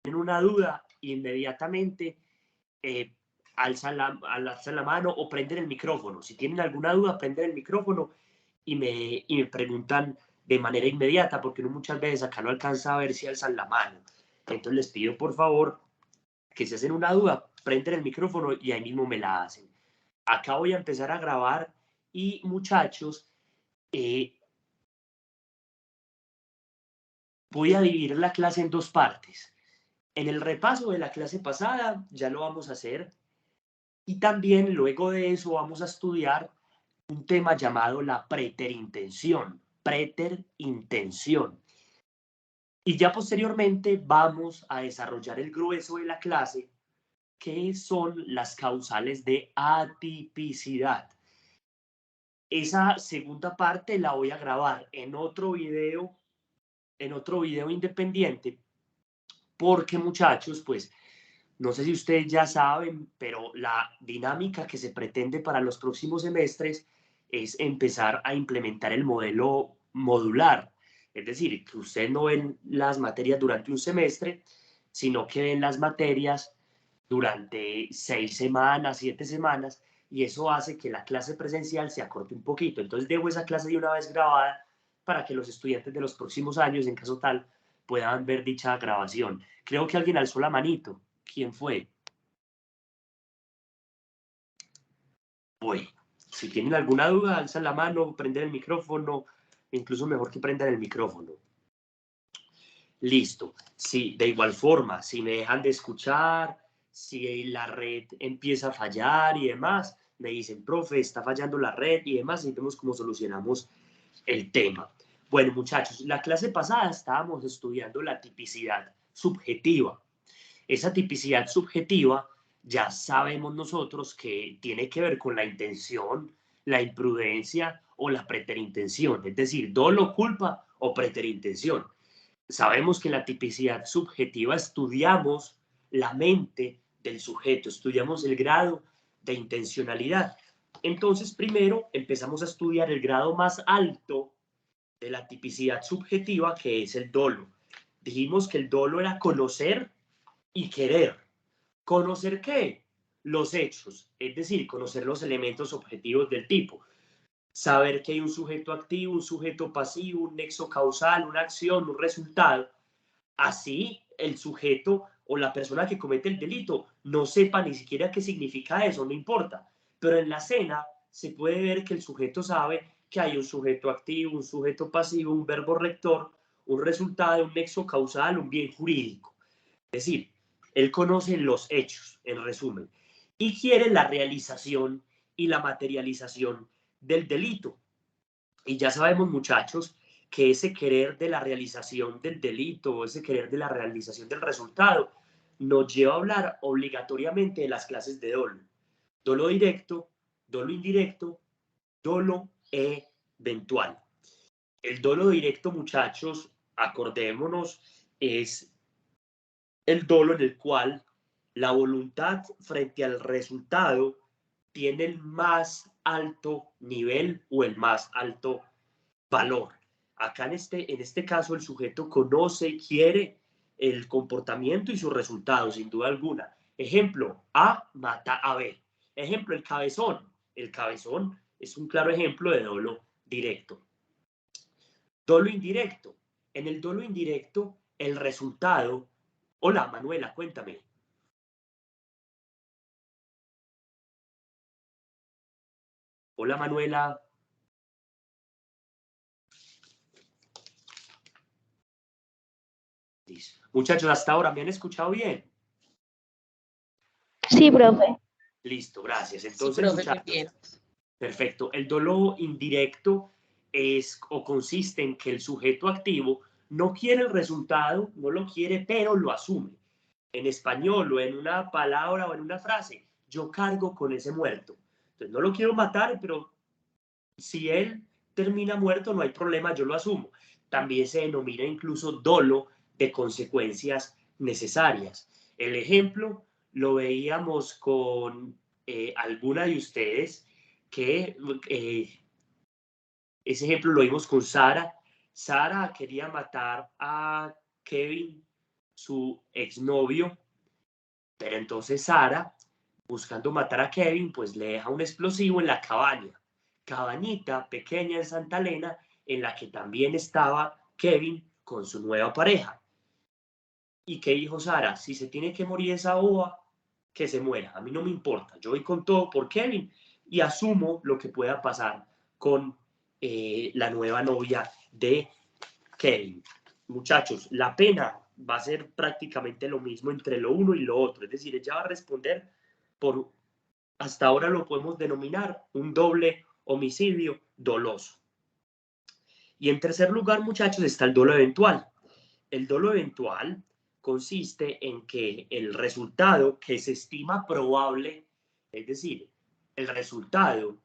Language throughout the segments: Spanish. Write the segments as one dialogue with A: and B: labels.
A: tienen una duda, inmediatamente alzan la mano o prenden el micrófono. Si tienen alguna duda, prenden el micrófono y me preguntan de manera inmediata, porque uno muchas veces acá no alcanza a ver si alzan la mano. Entonces les pido por favor que si hacen una duda, prenden el micrófono y ahí mismo me la hacen. Acá voy a empezar a grabar y muchachos, voy a dividir la clase en dos partes. En el repaso de la clase pasada ya lo vamos a hacer y también luego de eso vamos a estudiar un tema llamado la preterintención. Preterintención. Y ya posteriormente vamos a desarrollar el grueso de la clase, que son las causales de atipicidad. Esa segunda parte la voy a grabar en otro video independiente, porque muchachos, pues no sé si ustedes ya saben, pero la dinámica que se pretende para los próximos semestres es empezar a implementar el modelo modular. Es decir, que ustedes no ven las materias durante un semestre, sino que ven las materias durante 6 semanas, 7 semanas, y eso hace que la clase presencial se acorte un poquito. Entonces dejo esa clase de una vez grabada para que los estudiantes de los próximos años, en caso tal, puedan ver dicha grabación. Creo que alguien alzó la manito. ¿Quién fue? Bueno, si tienen alguna duda, alzan la mano, prenden el micrófono, incluso mejor que prendan el micrófono. Listo. Sí, de igual forma, si me dejan de escuchar, si la red empieza a fallar y demás, me dicen, profe, está fallando la red y demás, y vemos cómo solucionamos el tema. Bueno, muchachos, la clase pasada estábamos estudiando la tipicidad subjetiva. Esa tipicidad subjetiva ya sabemos nosotros que tiene que ver con la intención, la imprudencia o la preterintención, es decir, dolo, culpa o preterintención. Sabemos que en la tipicidad subjetiva estudiamos la mente del sujeto, estudiamos el grado de intencionalidad. Entonces, primero empezamos a estudiar el grado más alto de la tipicidad subjetiva, que es el dolo. Dijimos que el dolo era conocer y querer. ¿Conocer qué? Los hechos, es decir, conocer los elementos objetivos del tipo. Saber que hay un sujeto activo, un sujeto pasivo, un nexo causal, una acción, un resultado. Así el sujeto o la persona que comete el delito no sepa ni siquiera qué significa eso, no importa. Pero en la escena se puede ver que el sujeto sabe que hay un sujeto activo, un sujeto pasivo, un verbo rector, un resultado, un nexo causal, un bien jurídico. Es decir, él conoce los hechos, en resumen, y quiere la realización y la materialización del delito. Y ya sabemos, muchachos, que ese querer de la realización del delito, ese querer de la realización del resultado, nos lleva a hablar obligatoriamente de las clases de dolo. Dolo directo, dolo indirecto, dolo eventual. El dolo directo, muchachos, acordémonos, es el dolo en el cual la voluntad frente al resultado tiene el más alto nivel o el más alto valor. Acá en este caso el sujeto conoce y quiere el comportamiento y sus resultados, sin duda alguna. Ejemplo, A mata a B. Ejemplo, el cabezón. El cabezón es un claro ejemplo de dolo directo. Dolo indirecto. En el dolo indirecto, el resultado... Hola, Manuela, cuéntame. Hola, Manuela. Muchachos, hasta ahora, ¿me han escuchado bien?
B: Sí, profe.
A: Listo, gracias.
C: Sí,
A: Entonces,
C: profe,
A: muchachos,
C: bien.
A: perfecto. El dolo indirecto es o consiste en que el sujeto activo no quiere el resultado, no lo quiere, pero lo asume. En español o en una palabra o en una frase, yo cargo con ese muerto. Entonces, no lo quiero matar, pero si él termina muerto, no hay problema, yo lo asumo. También se denomina incluso dolo de consecuencias necesarias. El ejemplo lo veíamos con alguna de ustedes que ese ejemplo lo vimos con Sara. Sara quería matar a Kevin su exnovio, pero entonces Sara, buscando matar a Kevin, pues le deja un explosivo en la cabañita pequeña en Santa Elena, en la que también estaba Kevin con su nueva pareja. ¿Y qué dijo Sara? Si se tiene que morir esa boba, que se muera. A mí no me importa. Yo voy con todo por Kevin y asumo lo que pueda pasar con la nueva novia de Kevin. Muchachos, la pena va a ser prácticamente lo mismo entre lo uno y lo otro. Es decir, ella va a responder por, hasta ahora lo podemos denominar, un doble homicidio doloso. Y en tercer lugar, muchachos, está el dolo eventual. El dolo eventual consiste en que el resultado que se estima probable, es decir, el resultado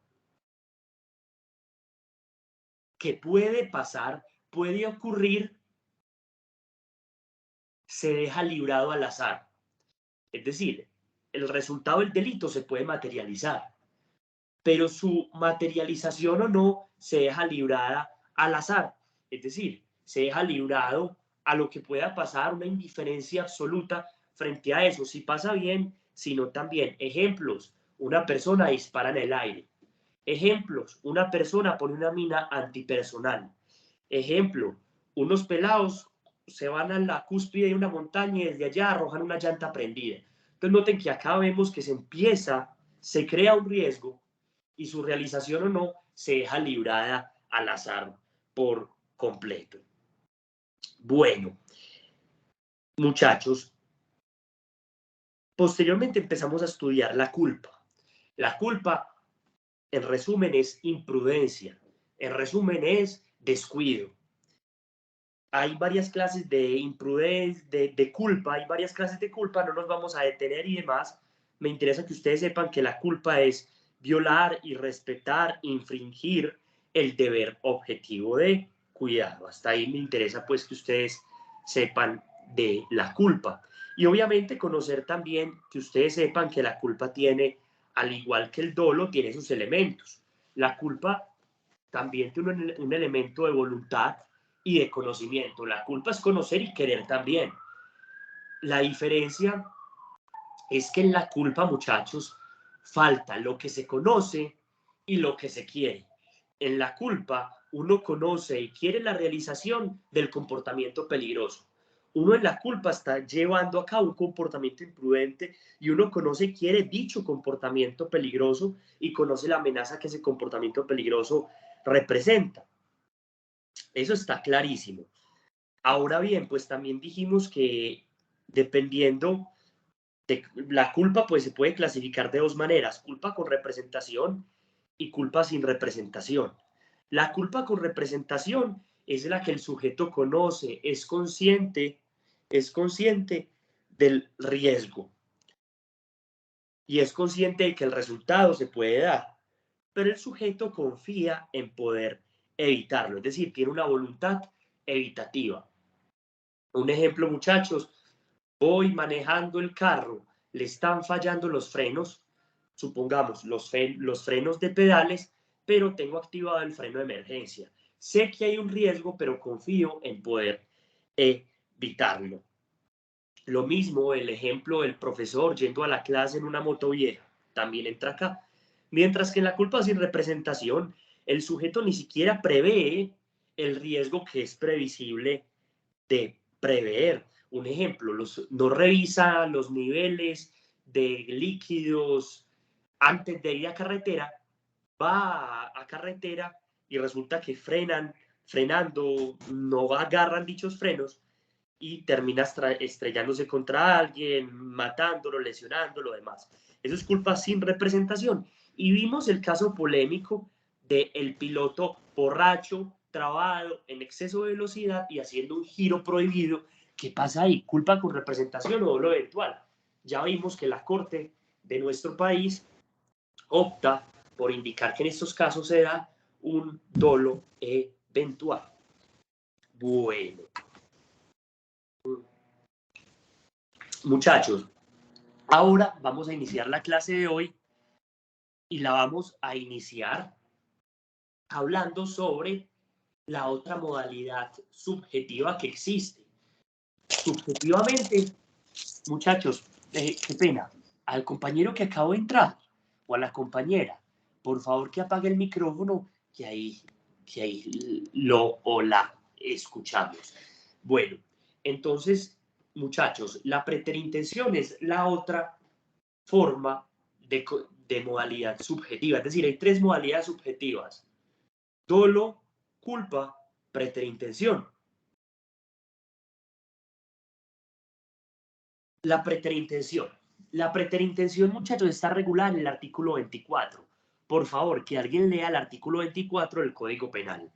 A: que puede pasar, puede ocurrir, se deja librado al azar. Es decir, el resultado del delito se puede materializar, pero su materialización o no se deja librada al azar. Es decir, se deja librado a lo que pueda pasar, una indiferencia absoluta frente a eso. Si pasa bien, sino también. Ejemplos, una persona dispara en el aire. Ejemplos, una persona pone una mina antipersonal. Ejemplo, unos pelados se van a la cúspide de una montaña y desde allá arrojan una llanta prendida. Entonces noten que acá vemos que se crea un riesgo y su realización o no se deja librada al azar por completo. Bueno, muchachos, posteriormente empezamos a estudiar la culpa. La culpa, en resumen, es imprudencia. En resumen, es descuido. Hay varias clases de imprudencia, de culpa, hay varias clases de culpa, no nos vamos a detener y demás. Me interesa que ustedes sepan que la culpa es violar, irrespetar, infringir el deber objetivo de cuidado. Hasta ahí me interesa pues que ustedes sepan de la culpa. Y obviamente conocer también que ustedes sepan que la culpa tiene, al igual que el dolo, tiene sus elementos. La culpa también tiene un elemento de voluntad y de conocimiento. La culpa es conocer y querer también. La diferencia es que en la culpa, muchachos, falta lo que se conoce y lo que se quiere. En la culpa, uno conoce y quiere la realización del comportamiento peligroso. Uno en la culpa está llevando a cabo un comportamiento imprudente y uno conoce y quiere dicho comportamiento peligroso y conoce la amenaza que ese comportamiento peligroso representa. Eso está clarísimo. Ahora bien, pues también dijimos que dependiendo de la culpa, pues se puede clasificar de dos maneras, culpa con representación y culpa sin representación. La culpa con representación es la que el sujeto conoce, es consciente del riesgo y es consciente de que el resultado se puede dar, pero el sujeto confía en poder evitarlo, es decir, tiene una voluntad evitativa. Un ejemplo, muchachos, voy manejando el carro, le están fallando los frenos, supongamos los frenos de pedales, pero tengo activado el freno de emergencia. Sé que hay un riesgo, pero confío en poder evitarlo. Lo mismo el ejemplo del profesor yendo a la clase en una moto vieja, también entra acá. Mientras que en la culpa sin representación, el sujeto ni siquiera prevé el riesgo que es previsible de prever. Un ejemplo, no revisa los niveles de líquidos antes de ir a carretera, va a carretera y resulta que frenando, no agarran dichos frenos y termina estrellándose contra alguien, matándolo, lesionándolo, demás. Eso es culpa sin representación. Y vimos el caso polémico del piloto borracho, trabado, en exceso de velocidad y haciendo un giro prohibido. ¿Qué pasa ahí? ¿Culpa con representación o dolo eventual? Ya vimos que la Corte de nuestro país opta por indicar que en estos casos se da un dolo eventual. Bueno, muchachos, ahora vamos a iniciar la clase de hoy y la vamos a iniciar hablando sobre la otra modalidad subjetiva que existe. subjetivamente, muchachos, qué pena, al compañero que acabo de entrar o a la compañera, por favor que apague el micrófono, que ahí lo o la escuchamos. Bueno, entonces, muchachos, la preterintención es la otra forma de modalidad subjetiva, es decir, hay tres modalidades subjetivas: dolo, culpa, preterintención. La preterintención. La preterintención, muchachos, está regulada en el artículo 24. Por favor, que alguien lea el artículo 24 del Código Penal.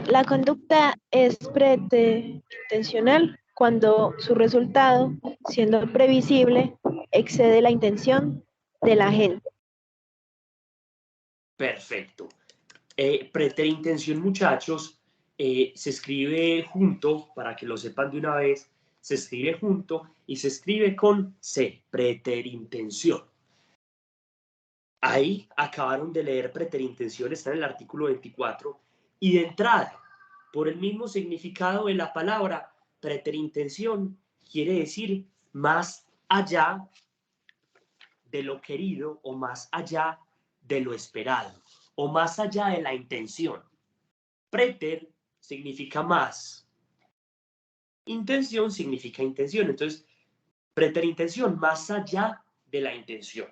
B: La conducta es preterintencional cuando su resultado, siendo previsible, excede la intención de la gente.
A: Perfecto. Preterintención, muchachos, se escribe junto, para que lo sepan de una vez, se escribe junto y se escribe con C, preterintención. Ahí acabaron de leer preterintención, está en el artículo 24, y de entrada, por el mismo significado de la palabra, preterintención quiere decir más allá de lo querido o más allá de lo esperado o más allá de la intención. Preter significa más, intención significa intención, entonces preterintención más allá de la intención.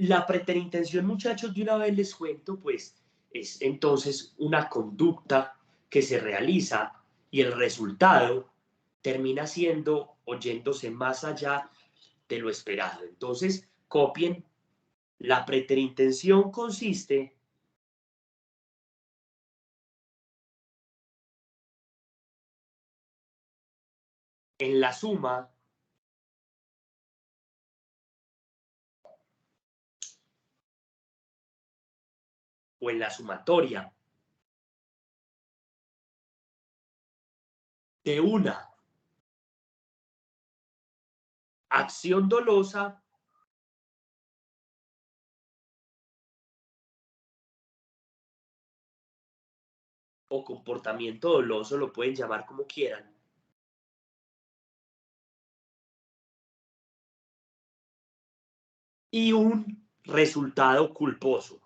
A: La preterintención, muchachos, de una vez les cuento, pues es entonces una conducta que se realiza y el resultado termina siendo o yéndose más allá de lo esperado. Entonces, copien, la preterintención consiste en la suma o en la sumatoria de una acción dolosa o comportamiento doloso, lo pueden llamar como quieran, y un resultado culposo.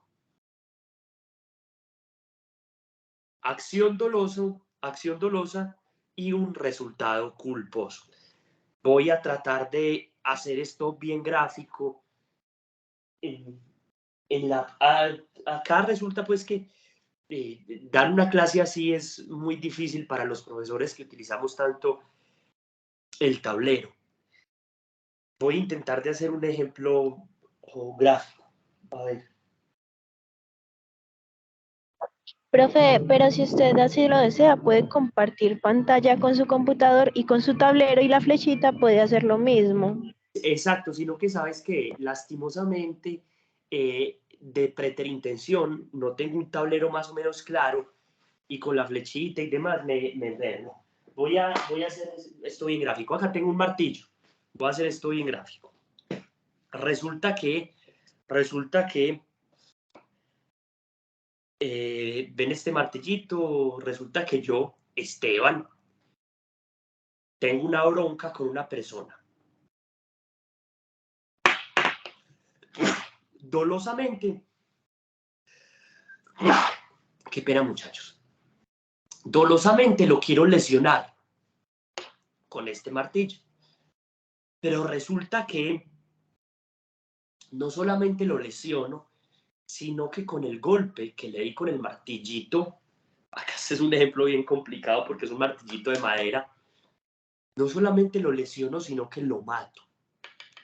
A: Acción dolosa y un resultado culposo. Voy a tratar de hacer esto bien gráfico. Acá resulta pues que dar una clase así es muy difícil para los profesores que utilizamos tanto el tablero. Voy a intentar de hacer un ejemplo gráfico. A ver.
B: Profe, pero si usted así lo desea, puede compartir pantalla con su computador y con su tablero y la flechita puede hacer lo mismo.
A: Exacto, sino que sabes que lastimosamente de preterintención no tengo un tablero más o menos claro y con la flechita y demás me enfermo. Voy a hacer esto bien gráfico. Acá tengo un martillo. Voy a hacer esto bien gráfico. Resulta que ven este martillito, resulta que yo, Esteban, tengo una bronca con una persona. Dolosamente, qué pena muchachos, dolosamente lo quiero lesionar con este martillo. Pero resulta que no solamente lo lesiono, sino que con el golpe que le di con el martillito, acá este es un ejemplo bien complicado porque es un martillito de madera, no solamente lo lesiono, sino que lo mato.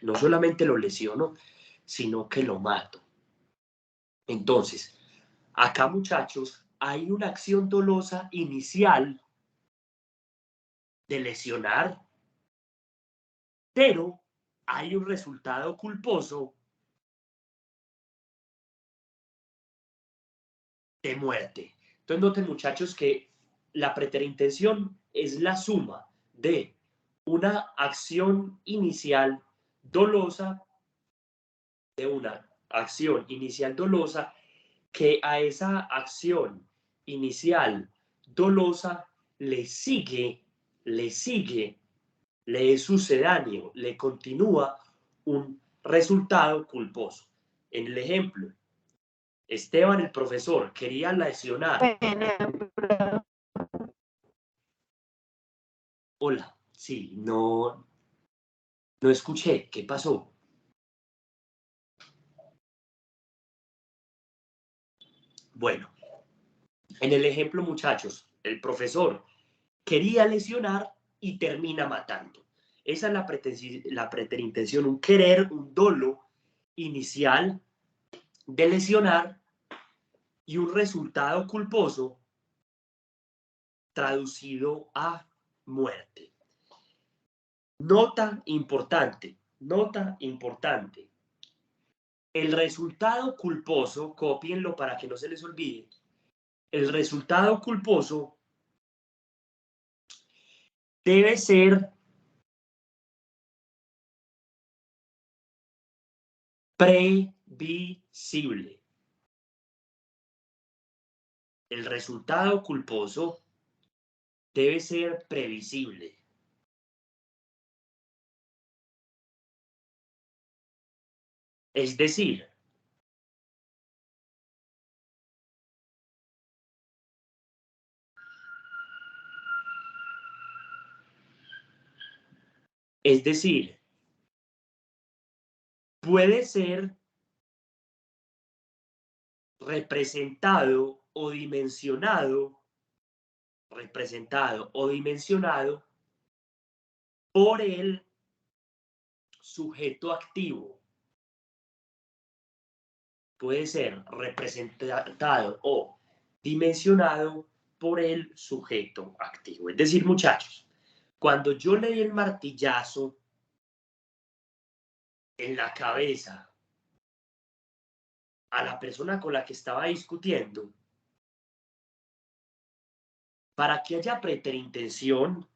A: No solamente lo lesiono, sino que lo mato. Entonces, acá muchachos, hay una acción dolosa inicial de lesionar, pero hay un resultado culposo de muerte. Entonces noten, muchachos, que la preterintención es la suma de una acción inicial dolosa, que a esa acción inicial dolosa le es sucedáneo, le continúa un resultado culposo. En el ejemplo, Esteban, el profesor, quería lesionar. Hola, sí, no escuché, ¿qué pasó? Bueno, en el ejemplo, muchachos, el profesor quería lesionar y termina matando. Esa es la preterintención, un querer, un dolo inicial de lesionar y un resultado culposo traducido a muerte. Nota importante. El resultado culposo, cópienlo para que no se les olvide, el resultado culposo debe ser previsible. El resultado culposo debe ser previsible. Es decir, puede ser representado o dimensionado por el sujeto activo. Puede ser representado o dimensionado por el sujeto activo. Es decir, muchachos, cuando yo le di el martillazo en la cabeza a la persona con la que estaba discutiendo, para que haya preterintención,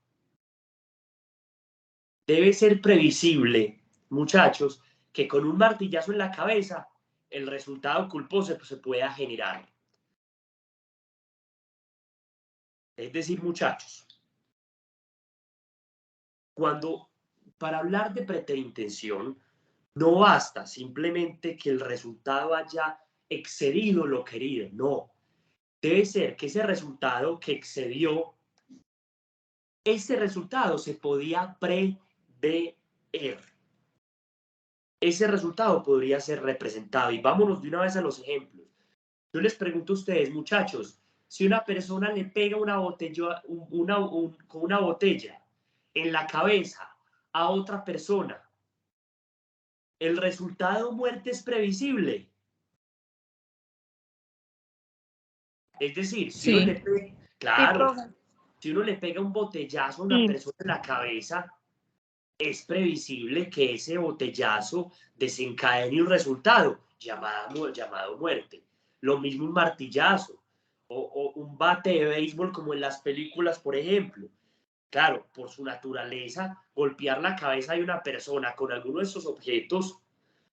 A: debe ser previsible, muchachos, que con un martillazo en la cabeza el resultado culposo se pueda generar. Es decir, muchachos, para hablar de preterintención, no basta simplemente que el resultado haya excedido lo querido, no. Debe ser que ese resultado que excedió, ese resultado se podía prever. Ese resultado podría ser representado. Y vámonos de una vez a los ejemplos. Yo les pregunto a ustedes, muchachos, si una persona le pega una botella, con una botella en la cabeza a otra persona, ¿el resultado muerte es previsible? Es decir, si uno le pega, claro, si uno le pega un botellazo a una persona en la cabeza, es previsible que ese botellazo desencadene un resultado llamado muerte. Lo mismo un martillazo o un bate de béisbol como en las películas, por ejemplo. Claro, por su naturaleza, golpear la cabeza de una persona con alguno de esos objetos,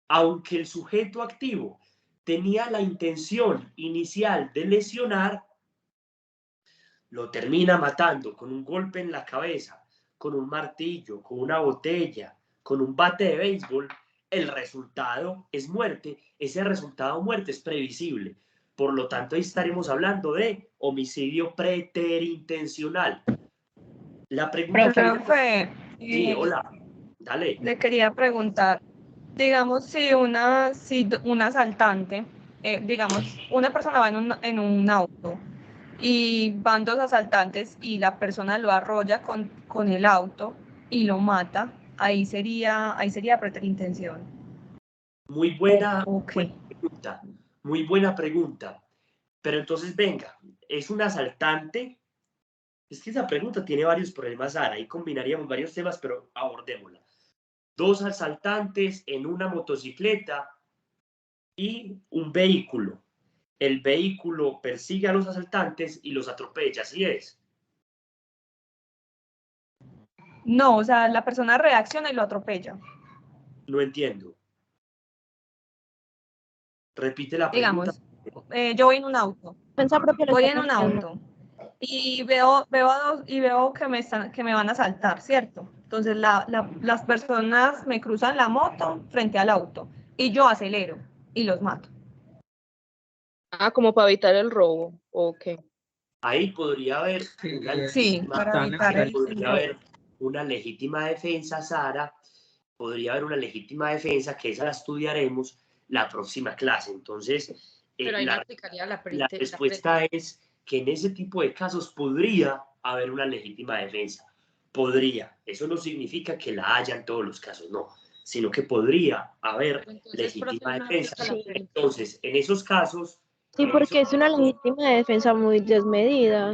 A: aunque el sujeto activo tenía la intención inicial de lesionar, lo termina matando con un golpe en la cabeza, con un martillo, con una botella, con un bate de béisbol. El resultado es muerte. Ese resultado muerte es previsible. Por lo tanto, ahí estaremos hablando de homicidio preterintencional. La pregunta...
C: Profe,
A: sí, hola, dale.
C: le quería preguntar, digamos, si un asaltante, digamos, una persona va en un auto y van dos asaltantes y la persona lo arrolla con el auto y lo mata, ahí sería preterintención.
A: Muy buena,
C: Okay.
A: pregunta, muy buena pregunta. Pero entonces, venga, es un asaltante. Es que esa pregunta tiene varios problemas, Sara. Ahí combinaríamos varios temas, pero abordémosla. Dos asaltantes en una motocicleta y un vehículo. el vehículo persigue a los asaltantes y los atropella, ¿así es?
C: No, o sea, la persona reacciona y lo atropella.
A: No entiendo. Repite la pregunta.
C: Digamos, yo voy en un auto.
B: Defensa propia lo
C: Voy
B: está
C: en un
B: planteando.
C: auto y veo que me van a asaltar, ¿cierto? Entonces las personas me cruzan la moto frente al auto y yo acelero y los mato.
D: Ah, como para evitar el robo. Ok.
A: Ahí podría haber
C: Sí, para evitar el
A: podría
C: robo.
A: haber una legítima defensa, Sara. Podría haber una legítima defensa, que esa la estudiaremos la próxima clase. Entonces,
D: Pero ahí no aplicaría la
A: la respuesta es que en ese tipo de casos podría haber una legítima defensa. Podría. Eso no significa que la haya en todos los casos, no. Sino que podría haber
D: Entonces,
A: legítima
D: profe, no
A: defensa.
D: aplica la
B: Sí.
A: Entonces, en esos casos,
B: Sí, porque es una legítima defensa muy desmedida.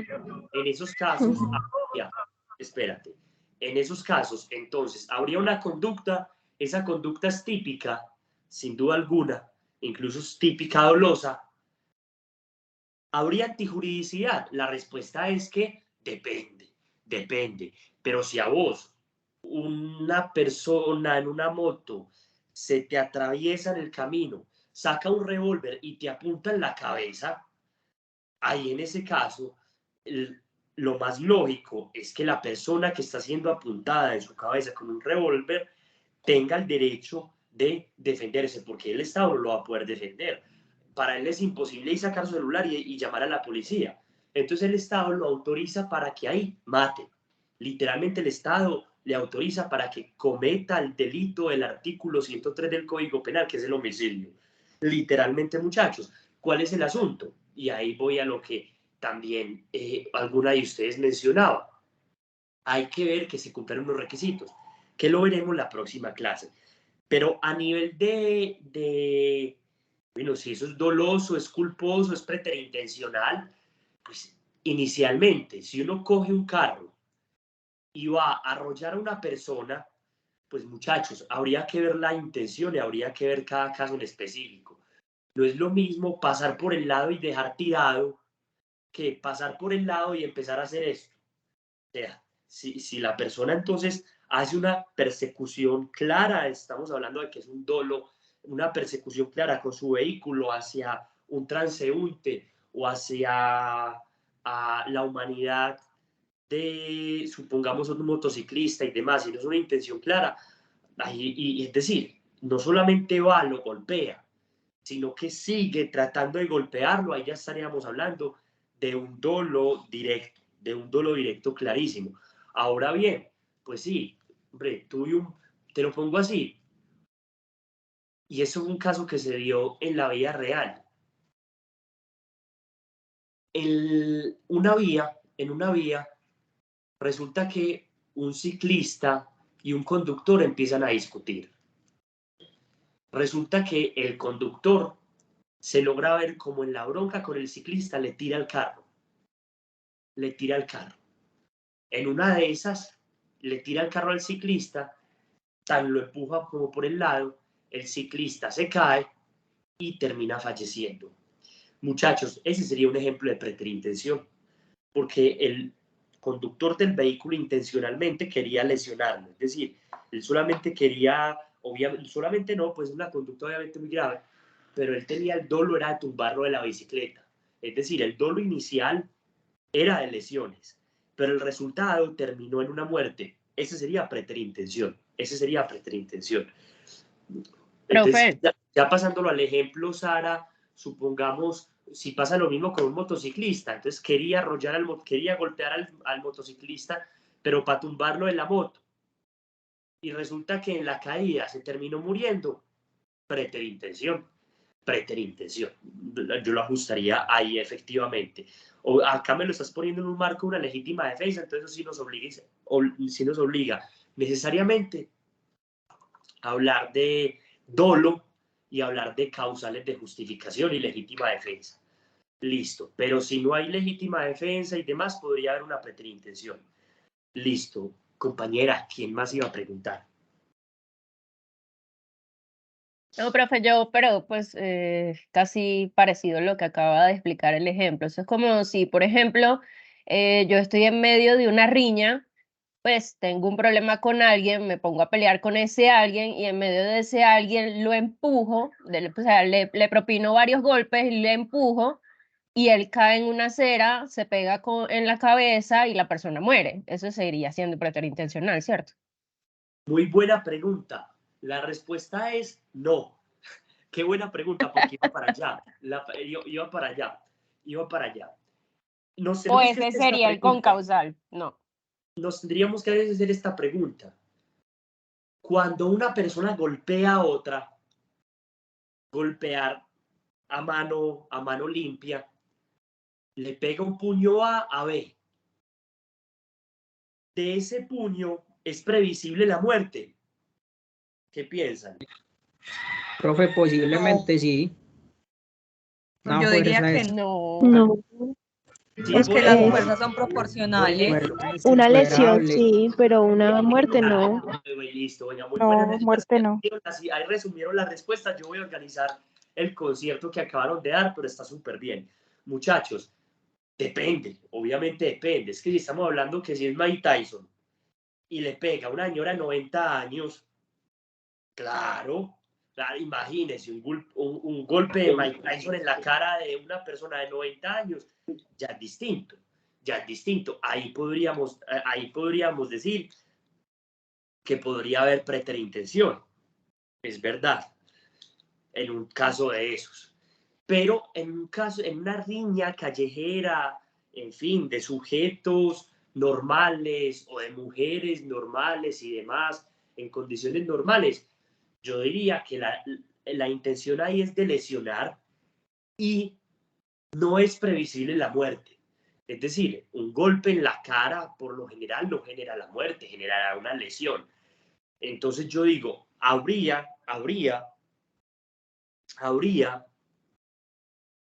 A: en esos casos, habría, espérate, en esos casos, entonces, habría una conducta, esa conducta es típica, sin duda alguna, incluso es típica dolosa. ¿Habría antijuridicidad? La respuesta es que depende. Pero si a vos, una persona en una moto, se te atraviesa en el camino, saca un revólver y te apunta en la cabeza, ahí en ese caso, lo más lógico es que la persona que está siendo apuntada en su cabeza con un revólver tenga el derecho de defenderse, porque el Estado no lo va a poder defender. Para él es imposible ir sacar su celular y llamar a la policía. Entonces el Estado lo autoriza para que ahí mate. Literalmente el Estado le autoriza para que cometa el delito del artículo 103 del Código Penal, que es el homicidio. Literalmente, muchachos, ¿cuál es el asunto? Y ahí voy a lo que también alguna de ustedes mencionaba. Hay que ver que se cumplan unos requisitos, que lo veremos la próxima clase. Pero a nivel bueno, si eso es doloso, es culposo, es preterintencional, pues inicialmente, si uno coge un carro y va a arrollar a una persona, pues muchachos, habría que ver la intención y habría que ver cada caso en específico. No es lo mismo pasar por el lado y dejar tirado que pasar por el lado y empezar a hacer esto. O sea, si la persona entonces hace una persecución clara, estamos hablando de que es un dolo, una persecución clara con su vehículo hacia un transeúnte o hacia la humanidad de, supongamos, un motociclista y demás, y no es una intención clara, y es decir, no solamente va, lo golpea, sino que sigue tratando de golpearlo, ahí ya estaríamos hablando de un dolo directo clarísimo. Ahora bien, pues sí, hombre, te lo pongo así, y eso es un caso que se dio en la vida real. En una vía, resulta que un ciclista y un conductor empiezan a discutir. Resulta que el conductor se logra ver como en la bronca con el ciclista le tira el carro. En una de esas, le tira el carro al ciclista, tan lo empuja como por el lado, el ciclista se cae y termina falleciendo. Muchachos, ese sería un ejemplo de preterintención, porque el conductor del vehículo intencionalmente quería lesionarlo, es decir, él solamente quería, obviamente, solamente no, pues una conducta obviamente muy grave, pero él tenía el dolo, era de tumbarlo de la bicicleta, es decir, el dolo inicial era de lesiones, pero el resultado terminó en una muerte. Ese sería preterintención. Entonces,
D: Profe,
A: ya pasándolo al ejemplo, Sara, supongamos, si pasa lo mismo con un motociclista, entonces quería golpear al motociclista, pero para tumbarlo en la moto. Y resulta que en la caída se terminó muriendo. Preterintención. Yo lo ajustaría ahí efectivamente. O acá me lo estás poniendo en un marco de una legítima defensa, entonces eso sí nos obliga necesariamente a hablar de dolo y hablar de causales de justificación y legítima defensa. Listo, pero si no hay legítima defensa y demás, podría haber una preterintención. Listo, compañera, ¿quién más iba a preguntar?
E: No, profe, pero pues casi parecido a lo que acaba de explicar el ejemplo. Eso es como si, por ejemplo, yo estoy en medio de una riña, pues tengo un problema con alguien, me pongo a pelear con ese alguien y en medio de ese alguien lo empujo, o sea, le propino varios golpes y le empujo y él cae en una acera, se pega en la cabeza y la persona muere. Eso seguiría siendo preterintencional, ¿cierto?
A: Muy buena pregunta. La respuesta es no. Qué buena pregunta, porque iba para allá. Iba para allá. Iba para allá. Nos
E: O
A: tenemos que
E: ese
A: hacer esta
E: sería el
A: pregunta.
E: concausal, no.
A: Nos tendríamos que hacer esta pregunta. Cuando una persona golpea a otra, golpear a mano limpia, le pega un puño a B. De ese puño es previsible la muerte. ¿Qué piensan?
F: Profe, posiblemente sí. Una
C: Yo diría
F: fuerza
C: que
F: es
E: No.
B: No,
A: Sí,
B: es
C: porque
B: que
C: las
A: por
B: es
C: fuerzas son
A: ejemplo,
C: proporcionales.
B: una lesión,
F: insuperable.
B: sí, pero una muerte no.
A: Listo, bueno, muy
G: No,
A: buena
G: muerte no.
A: Ahí resumieron las respuestas. Yo voy a organizar el concierto que acabaron de dar, pero está súper bien. Muchachos, depende, obviamente depende. Es que si estamos hablando que si es Mike Tyson y le pega a una señora de 90 años, claro, imagínense un golpe de Mike Tyson en la cara de una persona de 90 años, ya es distinto, ya es distinto. Ahí podríamos decir que podría haber preterintención, es verdad, en un caso de esos. Pero en una riña callejera, en fin, de sujetos normales o de mujeres normales y demás, en condiciones normales, yo diría que la intención ahí es de lesionar y no es previsible la muerte. Es decir, un golpe en la cara por lo general no genera la muerte, generará una lesión. Entonces yo digo, habría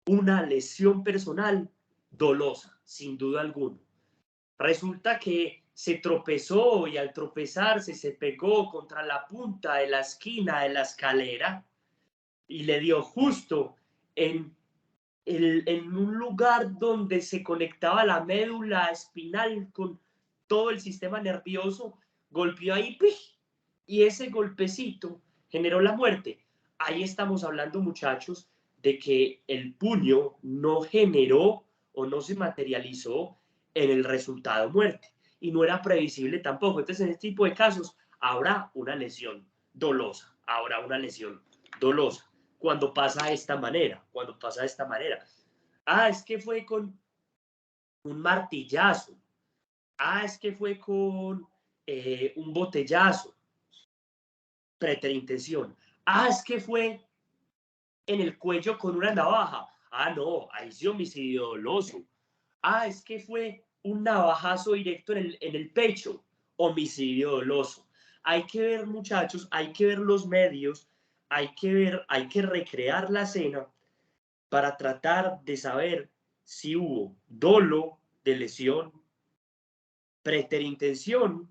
A: una lesión personal dolosa, sin duda alguna. Resulta que se tropezó y al tropezarse se pegó contra la punta de la esquina de la escalera y le dio justo en un lugar donde se conectaba la médula espinal con todo el sistema nervioso, golpeó ahí ¡pih! Y ese golpecito generó la muerte. Ahí estamos hablando, muchachos, de que el puño no generó o no se materializó en el resultado muerte y no era previsible tampoco. Entonces, en este tipo de casos habrá una lesión dolosa, habrá una lesión dolosa cuando pasa de esta manera, es que fue con un martillazo. Es que fue con un botellazo. Preterintención. Es que fue en el cuello con una navaja. No, ahí sí homicidio doloso. Es que fue un navajazo directo en el pecho. Homicidio doloso. Hay que ver, muchachos, hay que ver los medios, hay que recrear la escena para tratar de saber si hubo dolo de lesión, preterintención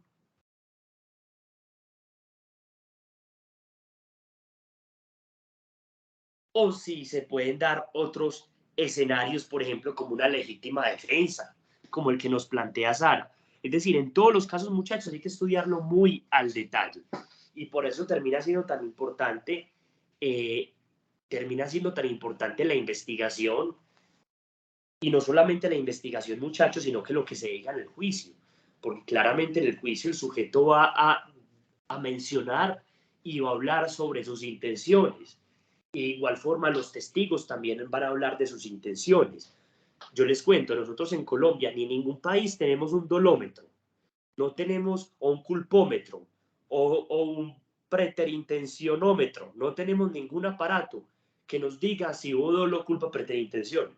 A: o si se pueden dar otros escenarios, por ejemplo, como una legítima defensa, como el que nos plantea Sara. Es decir, en todos los casos, muchachos, hay que estudiarlo muy al detalle. Y por eso termina siendo tan importante la investigación. Y no solamente la investigación, muchachos, sino que lo que se diga en el juicio. Porque claramente en el juicio el sujeto va a mencionar y va a hablar sobre sus intenciones. Y de igual forma los testigos también van a hablar de sus intenciones. Yo les cuento, nosotros en Colombia ni en ningún país tenemos un dolómetro, no tenemos un culpómetro o un preterintencionómetro, no tenemos ningún aparato que nos diga si hubo dolo, culpa, preterintención.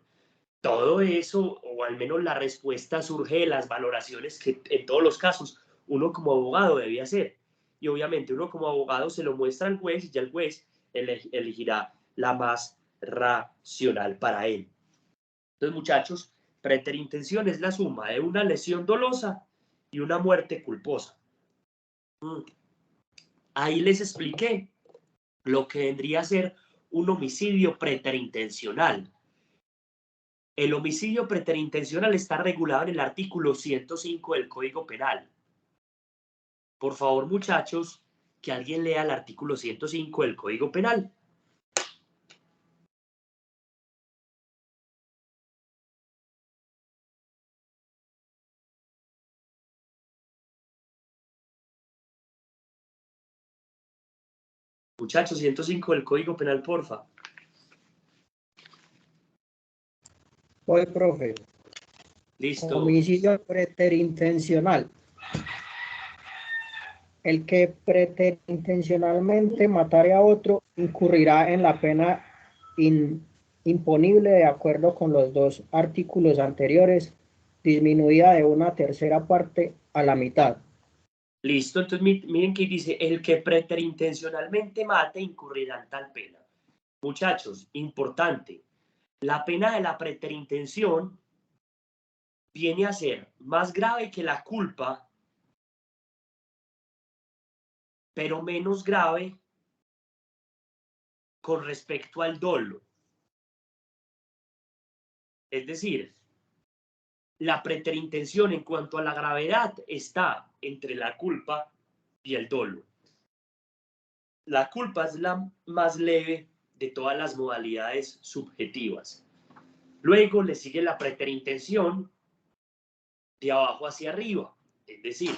A: Todo eso, o al menos la respuesta, surge de las valoraciones que en todos los casos uno como abogado debe hacer. Y obviamente uno como abogado se lo muestra al juez y ya el juez elegirá la más racional para él. Entonces, muchachos, preterintención es la suma de una lesión dolosa y una muerte culposa. Ahí les expliqué lo que vendría a ser un homicidio preterintencional. El homicidio preterintencional está regulado en el artículo 105 del Código Penal. Por favor, muchachos, que alguien lea el artículo 105 del Código Penal. Muchachos, 105 del Código Penal, porfa.
F: Voy, profe.
A: Listo.
F: Homicidio preterintencional. El que preterintencionalmente matare a otro incurrirá en la pena imponible de acuerdo con los dos artículos anteriores, disminuida de una tercera parte a la mitad.
A: Listo, entonces miren que dice, el que preterintencionalmente mate incurrirá en tal pena. Muchachos, importante, la pena de la preterintención viene a ser más grave que la culpa, pero menos grave con respecto al dolo. Es decir, la preterintención en cuanto a la gravedad está entre la culpa y el dolo. La culpa es la más leve de todas las modalidades subjetivas. Luego le sigue la preterintención de abajo hacia arriba, es decir,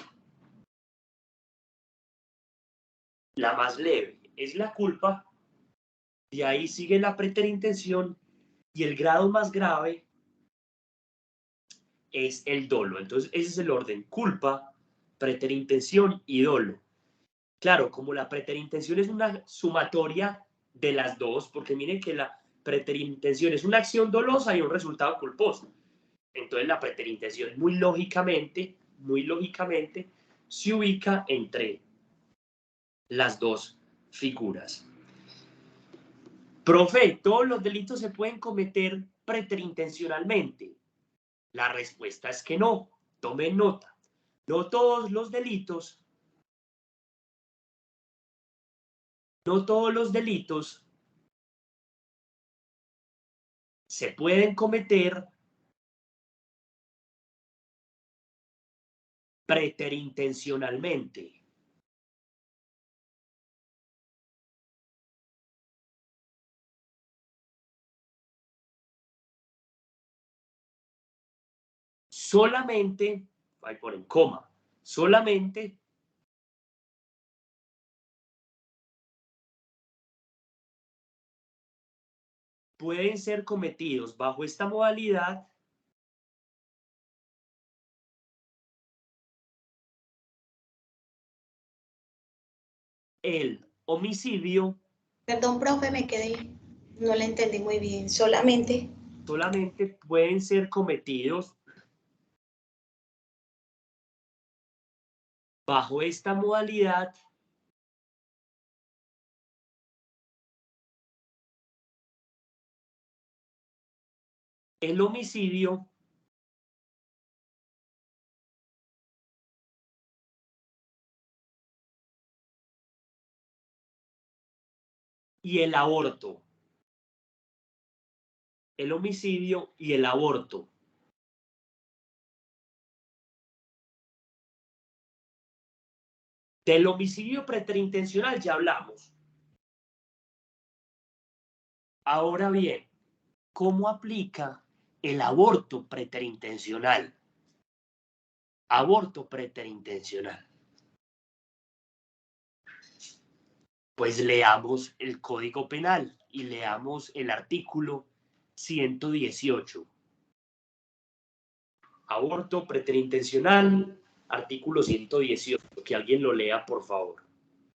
A: la más leve es la culpa, de ahí sigue la preterintención y el grado más grave es el dolo. Entonces ese es el orden: culpa, preterintención y dolo. Claro, como la preterintención es una sumatoria de las dos, porque miren que la preterintención es una acción dolosa y un resultado culposo. Entonces la preterintención muy lógicamente se ubica entre las dos figuras. Profe, ¿todos los delitos se pueden cometer preterintencionalmente? La respuesta es que no. Tomen nota. No todos los delitos se pueden cometer preterintencionalmente. Solamente, ahí ponen coma, solamente pueden ser cometidos bajo esta modalidad el homicidio.
G: Perdón, profe, me quedé, no le entendí muy bien. Solamente
A: Pueden ser cometidos bajo esta modalidad el homicidio y el aborto. El homicidio y el aborto. Del homicidio preterintencional ya hablamos. Ahora bien, ¿cómo aplica el aborto preterintencional? Aborto preterintencional. Pues leamos el Código Penal y leamos el artículo 118. Aborto preterintencional, artículo 118. Que alguien lo lea, por favor.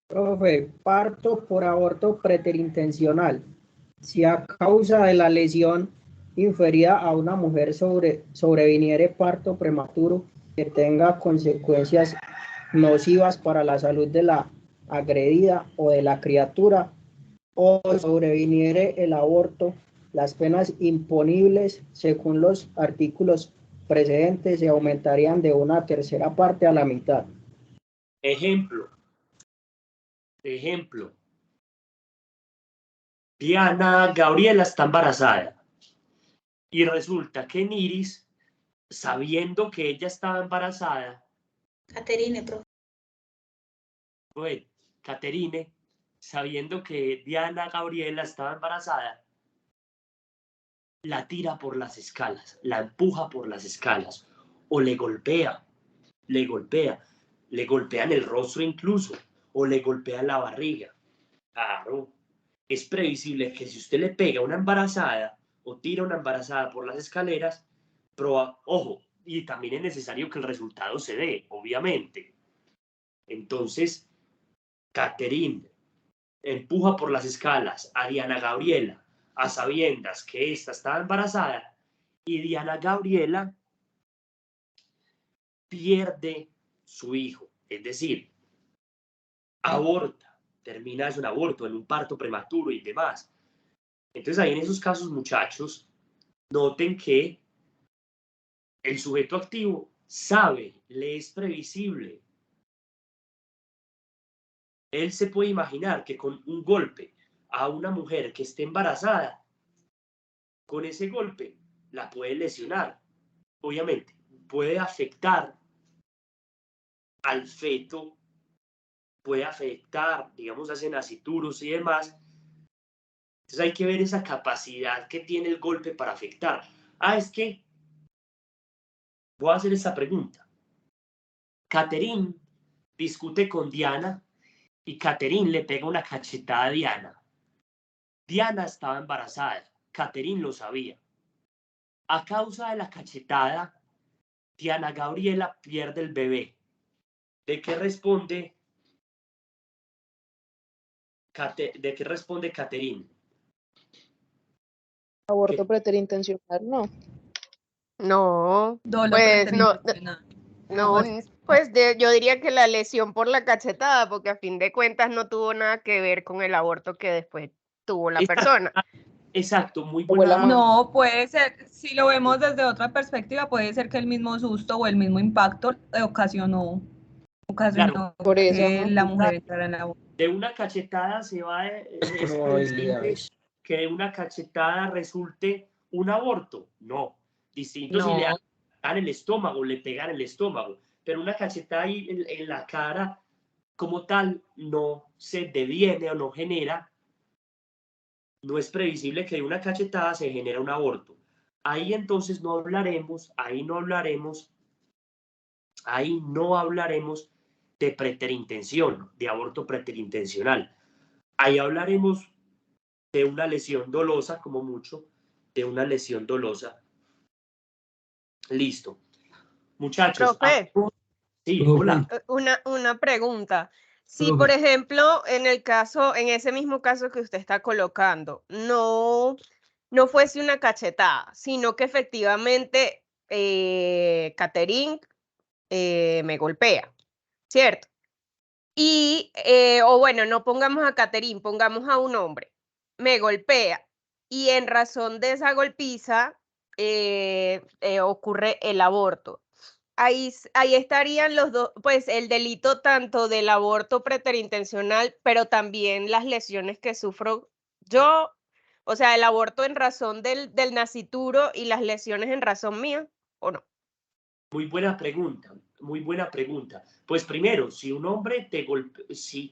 F: Profe, parto por aborto preterintencional. Si a causa de la lesión inferida a una mujer sobreviniere parto prematuro que tenga consecuencias nocivas para la salud de la agredida o de la criatura, o sobreviniere el aborto, las penas imponibles según los artículos precedentes se aumentarían de una tercera parte a la mitad.
A: Ejemplo. Diana Gabriela está embarazada. Y resulta que Niris, sabiendo que ella estaba embarazada,
G: Caterine, profe.
A: bueno, Caterine, sabiendo que Diana Gabriela estaba embarazada, la tira por las escalas, la empuja por las escalas, o le golpea, le golpea en el rostro incluso, o le golpea la barriga. Claro, es previsible que si usted le pega a una embarazada o tira a una embarazada por las escaleras, ojo, y también es necesario que el resultado se dé, obviamente. Entonces, Caterine empuja por las escalas a Diana Gabriela, a sabiendas que ésta estaba embarazada, y Diana Gabriela pierde su hijo, es decir, aborta, termina es un aborto, en un parto prematuro y demás. Entonces ahí en esos casos, muchachos, noten que el sujeto activo sabe, le es previsible. Él se puede imaginar que con un golpe a una mujer que esté embarazada, con ese golpe la puede lesionar. Obviamente, puede afectar al feto, puede afectar, digamos, a nacituros y demás. Entonces hay que ver esa capacidad que tiene el golpe para afectar. Es que voy a hacer esta pregunta. Caterine discute con Diana y Caterine le pega una cachetada a Diana. Diana estaba embarazada, Caterine lo sabía. A causa de la cachetada, Diana Gabriela pierde el bebé. ¿De qué responde Caterine?
D: Aborto preterintencional, no.
E: No,
C: Dolo
E: pues no,
C: preterintencional.
E: no, pues yo diría que la lesión por la cachetada, porque a fin de cuentas no tuvo nada que ver con el aborto que después tuvo la persona.
A: Exacto, muy
D: Como la
A: buena.
D: mano.
C: No, puede ser, si lo vemos desde otra perspectiva, puede ser que el mismo susto o el mismo impacto ocasionó
A: Claro,
D: Por eso,
C: que
D: ajá.
C: la mujer entrara en la...
A: de una cachetada se va, es previsible
F: Probabilidades.
A: que de una cachetada resulte un aborto. No, distinto si le
C: No,
A: dan el estómago, le pegan el estómago, pero una cachetada ahí en la cara como tal no se deviene o no genera, no es previsible que de una cachetada se genere un aborto. Ahí entonces no hablaremos de preterintención, de aborto preterintencional. Ahí hablaremos de una lesión dolosa, como mucho, de una lesión dolosa. Listo. Muchachos,
E: Profe,
A: sí, hola.
E: una pregunta. Si,
F: Profe.
E: por ejemplo, en ese mismo caso que usted está colocando, no fuese una cachetada, sino que efectivamente Caterine me golpea, ¿cierto? Y, o bueno, no pongamos a Caterine, pongamos a un hombre, me golpea y en razón de esa golpiza ocurre el aborto. Ahí estarían los dos, pues el delito tanto del aborto preterintencional, pero también las lesiones que sufro yo, o sea, el aborto en razón del nacituro y las lesiones en razón mía, ¿o no?
A: Muy buena pregunta, muy buena pregunta. Pues primero, si un hombre te golpea, si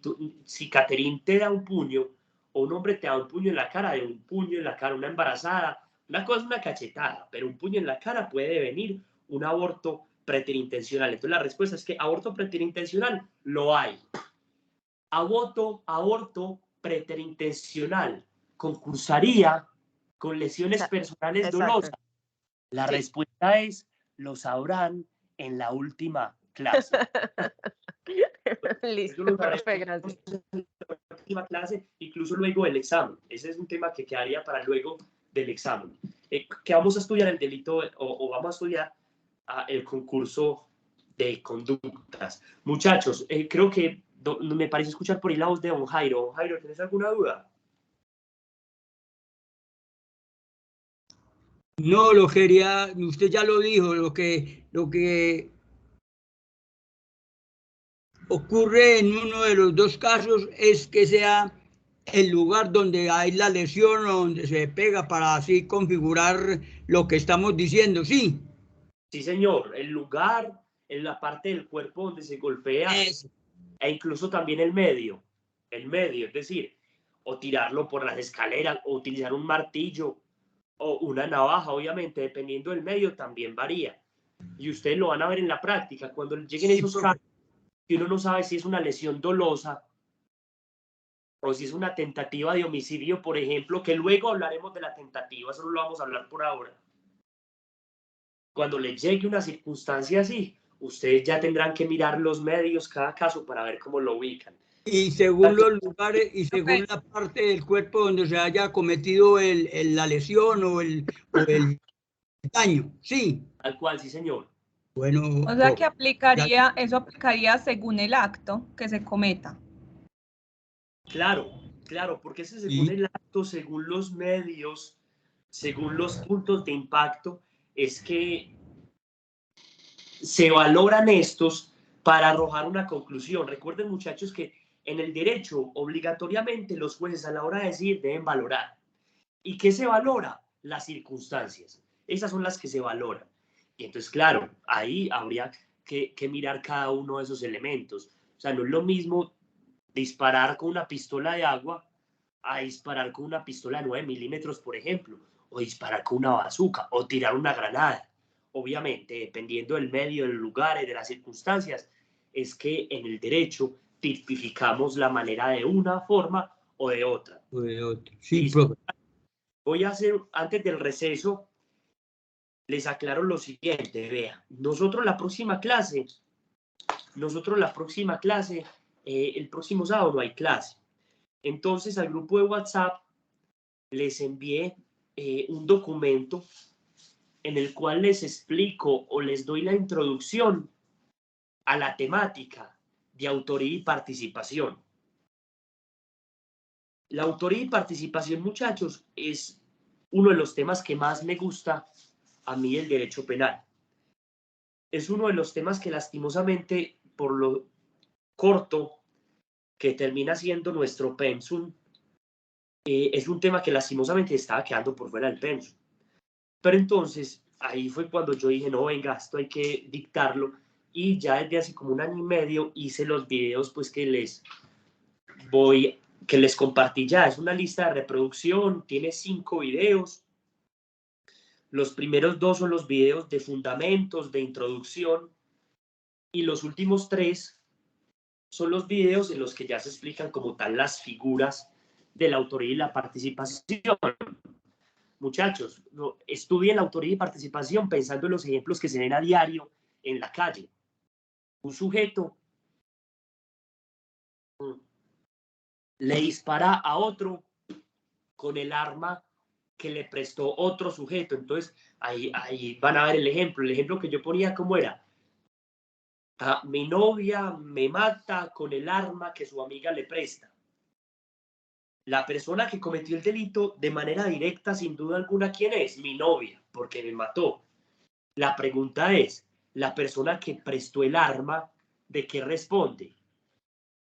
A: Caterine te da un puño, o un hombre te da un puño en la cara, de un puño en la cara, una embarazada, una cosa es una cachetada, pero un puño en la cara puede venir un aborto preterintencional. Entonces la respuesta es que aborto preterintencional lo hay. Aborto preterintencional concursaría con lesiones personales
E: Exacto.
A: dolosas. La
E: Sí.
A: respuesta es, lo sabrán en la última clase.
E: Listo,
A: Eso lo
E: profe,
A: sabremos
E: gracias.
A: en la última clase, incluso luego del examen. Ese es un tema que quedaría para luego del examen. Que vamos a estudiar el delito o vamos a estudiar el concurso de conductas. Muchachos, creo que me parece escuchar por ahí la voz de don Jairo. Don Jairo, ¿tienes alguna duda?
H: No, lo quería, usted ya lo dijo, lo que ocurre en uno de los dos casos es que sea el lugar donde hay la lesión o donde se pega para así configurar lo que estamos diciendo, ¿sí?
A: Sí, señor, el lugar, en la parte del cuerpo donde se golpea,
H: Eso.
A: e incluso también el medio, es decir, o tirarlo por las escaleras, o utilizar un martillo, o una navaja, obviamente, dependiendo del medio, también varía. Y ustedes lo van a ver en la práctica, cuando lleguen
H: Sí,
A: esos
H: profe.
A: casos, que uno no sabe si es una lesión dolosa, o si es una tentativa de homicidio, por ejemplo, que luego hablaremos de la tentativa, eso no lo vamos a hablar por ahora. Cuando le llegue una circunstancia así, ustedes ya tendrán que mirar los medios, cada caso, para ver cómo lo ubican.
H: Y según los lugares y según la parte del cuerpo donde se haya cometido la lesión o el daño, ¿sí?
A: Tal cual, sí, señor.
H: Bueno,
C: O sea que eso aplicaría según el acto que se cometa.
A: Claro, claro, porque ese según el acto, según los medios, según los puntos de impacto, es que se valoran estos para arrojar una conclusión. Recuerden, muchachos, que en el derecho, obligatoriamente, los jueces a la hora de decir deben valorar. ¿Y qué se valora? Las circunstancias. Esas son las que se valoran. Y entonces, claro, ahí habría que mirar cada uno de esos elementos. O sea, no es lo mismo disparar con una pistola de agua a disparar con una pistola de 9 milímetros, por ejemplo, o disparar con una bazuca, o tirar una granada. Obviamente, dependiendo del medio, del lugar y de las circunstancias, es que en el derecho tipificamos la manera de una forma o de otra.
H: O de otra. Sí,
A: ¿Listo?
H: profe.
A: Voy a hacer, antes del receso, les aclaro lo siguiente, vean, nosotros la próxima clase, el próximo sábado no hay clase. Entonces al grupo de WhatsApp les envié un documento en el cual les explico o les doy la introducción a la temática de autoría y participación. La autoría y participación, muchachos, es uno de los temas que más me gusta a mí del derecho penal. Es uno de los temas que lastimosamente, por lo corto que termina siendo nuestro pensum, es un tema que lastimosamente estaba quedando por fuera del pensum. Pero entonces, ahí fue cuando yo dije, no, venga, esto hay que dictarlo. Y ya desde hace como 1 año y medio hice los videos pues que les compartí ya. Es una lista de reproducción, tiene 5 videos. Los primeros 2 son los videos de fundamentos, de introducción. Y los últimos 3 son los videos en los que ya se explican como tal las figuras de la autoría y la participación. Muchachos, estudien la autoría y participación pensando en los ejemplos que se ven a diario en la calle. Un sujeto le dispara a otro con el arma que le prestó otro sujeto. Entonces, ahí van a ver el ejemplo. El ejemplo que yo ponía, ¿cómo era? Mi novia me mata con el arma que su amiga le presta. La persona que cometió el delito de manera directa, sin duda alguna, ¿quién es? Mi novia, porque me mató. La pregunta es, ¿la persona que prestó el arma, de qué responde?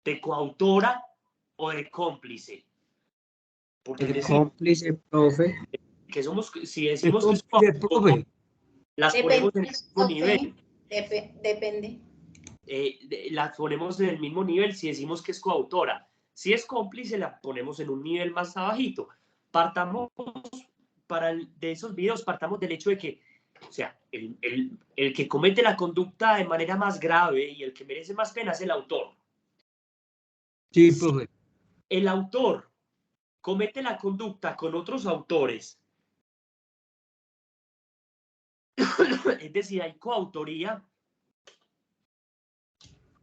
A: ¿De coautora o de cómplice? Porque
F: El cómplice, profe.
A: que somos, si decimos que es
H: cómplice, profe.
A: las ponemos en el mismo nivel.
G: Depende.
A: Las ponemos en el mismo nivel si decimos que es coautora. Si es cómplice, la ponemos en un nivel más abajito. Partamos, de esos videos, partamos del hecho de que, o sea, el que comete la conducta de manera más grave y el que merece más pena es el autor.
H: Sí, profe.
A: El autor comete la conducta con otros autores, es decir, hay coautoría,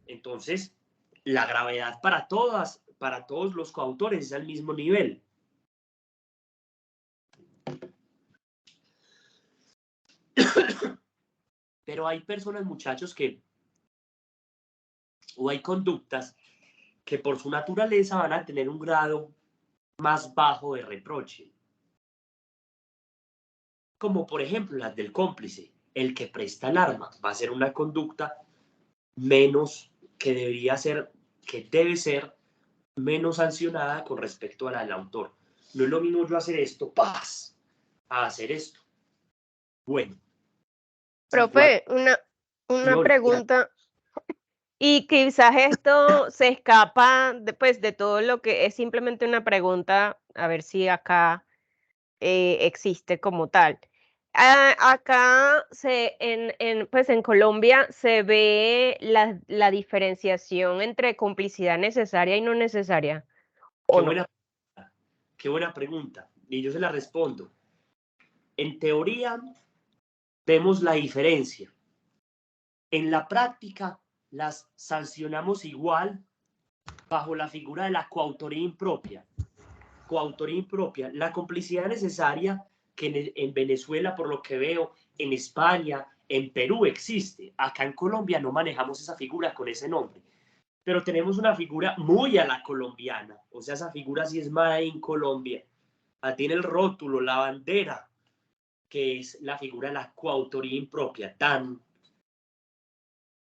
A: entonces la gravedad para todos los coautores es al mismo nivel. Pero hay personas, muchachos, o hay conductas que por su naturaleza van a tener un grado más bajo de reproche. Como por ejemplo las del cómplice. El que presta el arma va a ser una conducta menos que debe ser menos sancionada con respecto a la del autor. No es lo mismo yo hacer esto, ¡paz!, a hacer esto. Bueno.
E: Profe, una pregunta. Y quizás esto se escapa de todo lo que es simplemente una pregunta, a ver si acá existe como tal. Acá pues en Colombia se ve la diferenciación entre complicidad necesaria y no necesaria. ¿O no?
A: Qué buena pregunta. Y yo se la respondo. En teoría, vemos la diferencia. En la práctica, las sancionamos igual bajo la figura de la coautoría impropia. Coautoría impropia. La complicidad necesaria, que en Venezuela, por lo que veo, en España, en Perú existe. Acá en Colombia no manejamos esa figura con ese nombre. Pero tenemos una figura muy a la colombiana. O sea, esa figura sí es made in Colombia. Tiene el rótulo, la bandera, que es la figura de la coautoría impropia,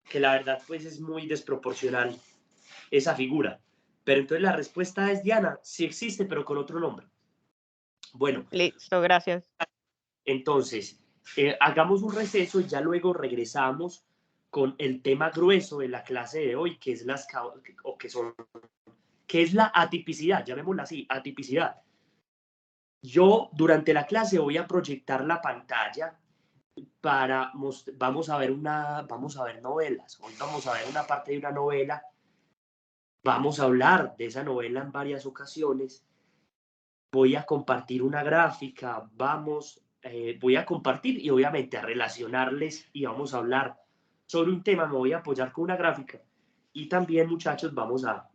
A: que la verdad pues es muy desproporcional esa figura. Pero entonces la respuesta es, Diana, sí existe, pero con otro nombre. Bueno.
E: Listo, gracias.
A: Entonces, hagamos un receso y ya luego regresamos con el tema grueso de la clase de hoy, que es que es la atipicidad, llamémosla así, atipicidad. Yo durante la clase voy a proyectar la pantalla vamos a ver novelas. Hoy vamos a ver una parte de una novela. Vamos a hablar de esa novela en varias ocasiones. Voy a compartir una gráfica, voy a compartir y obviamente a relacionarles y vamos a hablar sobre un tema. Me voy a apoyar con una gráfica y también, muchachos, vamos a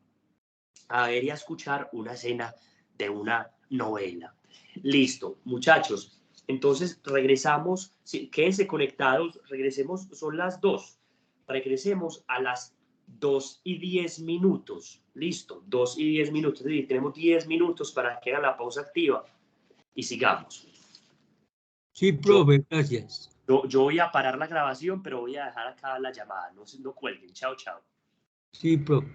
A: ver y a escuchar una escena de una novela. Listo, muchachos. Entonces regresamos, quédense conectados, regresemos, son las 2. Regresemos a las 2:10. Listo, 2:10. Es decir, tenemos 10 minutos para que hagan la pausa activa y sigamos.
H: Sí, profe, gracias.
A: Yo voy a parar la grabación, pero voy a dejar acá la llamada. No cuelguen. Chao, chao.
H: Sí, profe.